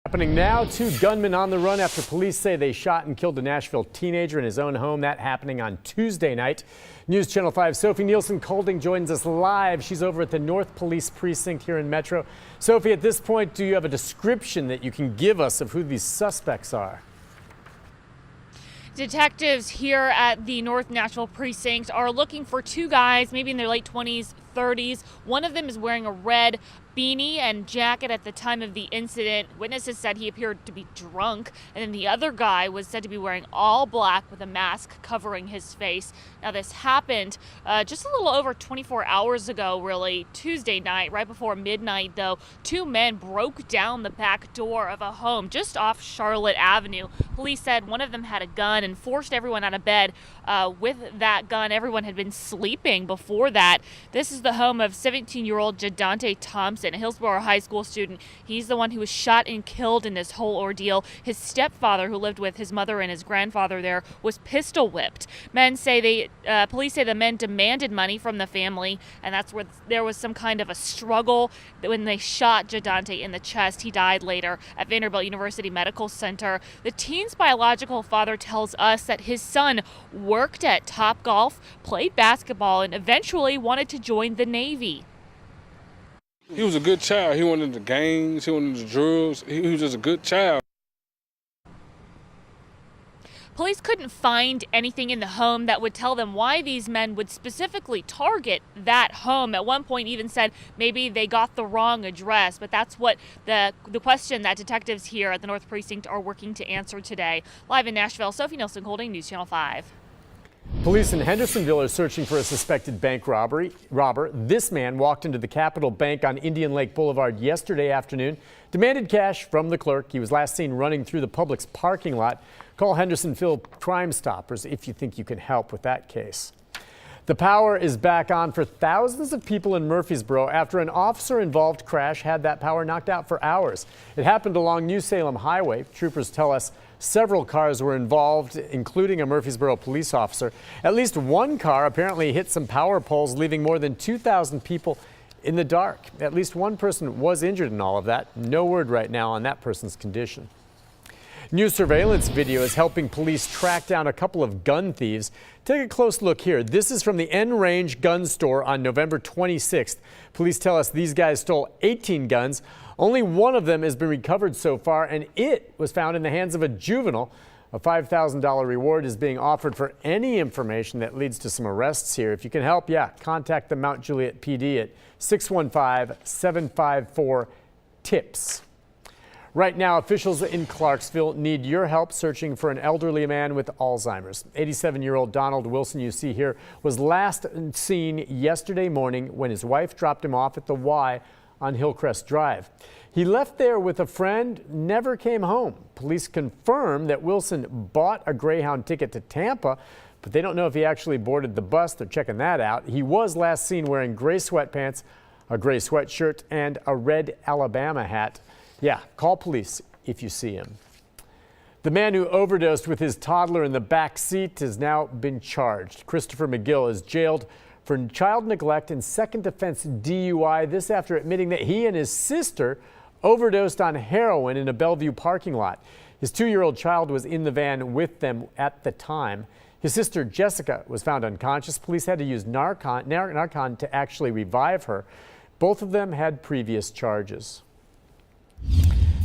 Happening now, two gunmen on the run after police say they shot and killed a Nashville teenager in his own home. That happening on Tuesday night. News Channel 5 Sophie Nielsen-Colding joins us live. She's over at the North Police Precinct here in Metro. Sophie, at this point, do you have a description that you can give us of who these suspects are? Detectives here at the North Nashville Precinct are looking for two guys, maybe in their late 20s, 30s. One of them is wearing a red beanie and jacket at the time of the incident. Witnesses said he appeared to be drunk, and then the other guy was said to be wearing all black with a mask covering his face. Now, this happened just a little over 24 hours ago, really, Tuesday night, right before midnight, though. Two men broke down the back door of a home just off Charlotte Avenue. Police said one of them had a gun and forced everyone out of bed with that gun. Everyone had been sleeping before that. This is the home of 17-year-old Jadante Thompson, a Hillsborough High School student. He's the one who was shot and killed in this whole ordeal. His stepfather, who lived with his mother and his grandfather there, was pistol whipped. Police say the men demanded money from the family, and that's where there was some kind of a struggle. When they shot Jadante in the chest, he died later at Vanderbilt University Medical Center. The teen's biological father tells us that his son worked at Topgolf, played basketball, and eventually wanted to join the Navy. He was a good child. He wanted the gangs, he wanted the drugs. He was just a good child. Police couldn't find anything in the home that would tell them why these men would specifically target that home. At one point even said maybe they got the wrong address, but that's what the question that detectives here at the North Precinct are working to answer today. Live in Nashville, Sophie Nielsen-Colding, News Channel 5. Police in Hendersonville are searching for a suspected bank robber. This man walked into the Capitol Bank on Indian Lake Boulevard yesterday afternoon, demanded cash from the clerk. He was last seen running through the Publix parking lot. Call Hendersonville Crime Stoppers if you think you can help with that case. The power is back on for thousands of people in Murfreesboro after an officer-involved crash had that power knocked out for hours. It happened along New Salem Highway. Troopers tell us several cars were involved, including a Murfreesboro police officer. At least one car apparently hit some power poles, leaving more than 2,000 people in the dark. At least one person was injured in all of that. No word right now on that person's condition. New surveillance video is helping police track down a couple of gun thieves. Take a close look here. This is from the N Range gun store on November 26th. Police tell us these guys stole 18 guns. Only one of them has been recovered so far, and it was found in the hands of a juvenile. A $5,000 reward is being offered for any information that leads to some arrests here. If you can help, contact the Mount Juliet PD at 615-754-TIPS. Right now, officials in Clarksville need your help searching for an elderly man with Alzheimer's. 87-year-old Donald Wilson, you see here, was last seen yesterday morning when his wife dropped him off at the Y on Hillcrest Drive. He left there with a friend, never came home. Police confirm that Wilson bought a Greyhound ticket to Tampa, but they don't know if he actually boarded the bus. They're checking that out. He was last seen wearing gray sweatpants, a gray sweatshirt, and a red Alabama hat. Call police if you see him. The man who overdosed with his toddler in the back seat has now been charged. Christopher McGill is jailed for child neglect and second offense DUI. This after admitting that he and his sister overdosed on heroin in a Bellevue parking lot. His 2-year-old child was in the van with them at the time. His sister Jessica was found unconscious. Police had to use Narcan to actually revive her. Both of them had previous charges.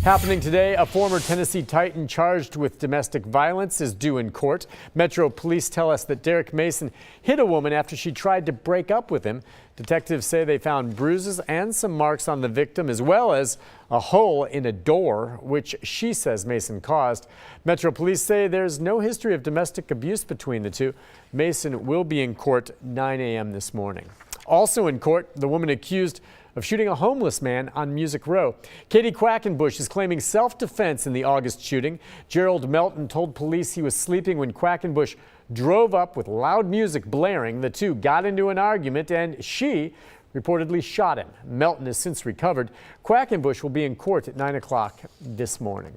Happening today, a former Tennessee Titan charged with domestic violence is due in court. Metro police tell us that Derek Mason hit a woman after she tried to break up with him. Detectives say they found bruises and some marks on the victim, as well as a hole in a door, which she says Mason caused. Metro police say there's no history of domestic abuse between the two. Mason will be in court 9 a.m. this morning. Also in court, the woman accused of shooting a homeless man on Music Row. Katie Quackenbush is claiming self-defense in the August shooting. Gerald Melton told police he was sleeping when Quackenbush drove up with loud music blaring. The two got into an argument and she reportedly shot him. Melton has since recovered. Quackenbush will be in court at 9 o'clock this morning.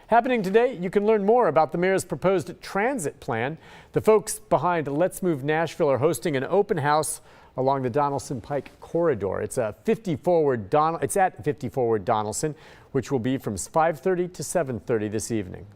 Happening today, you can learn more about the mayor's proposed transit plan. The folks behind Let's Move Nashville are hosting an open house along the Donaldson Pike corridor. It's at 50 Forward Donaldson, which will be from 5:30 to 7:30 this evening.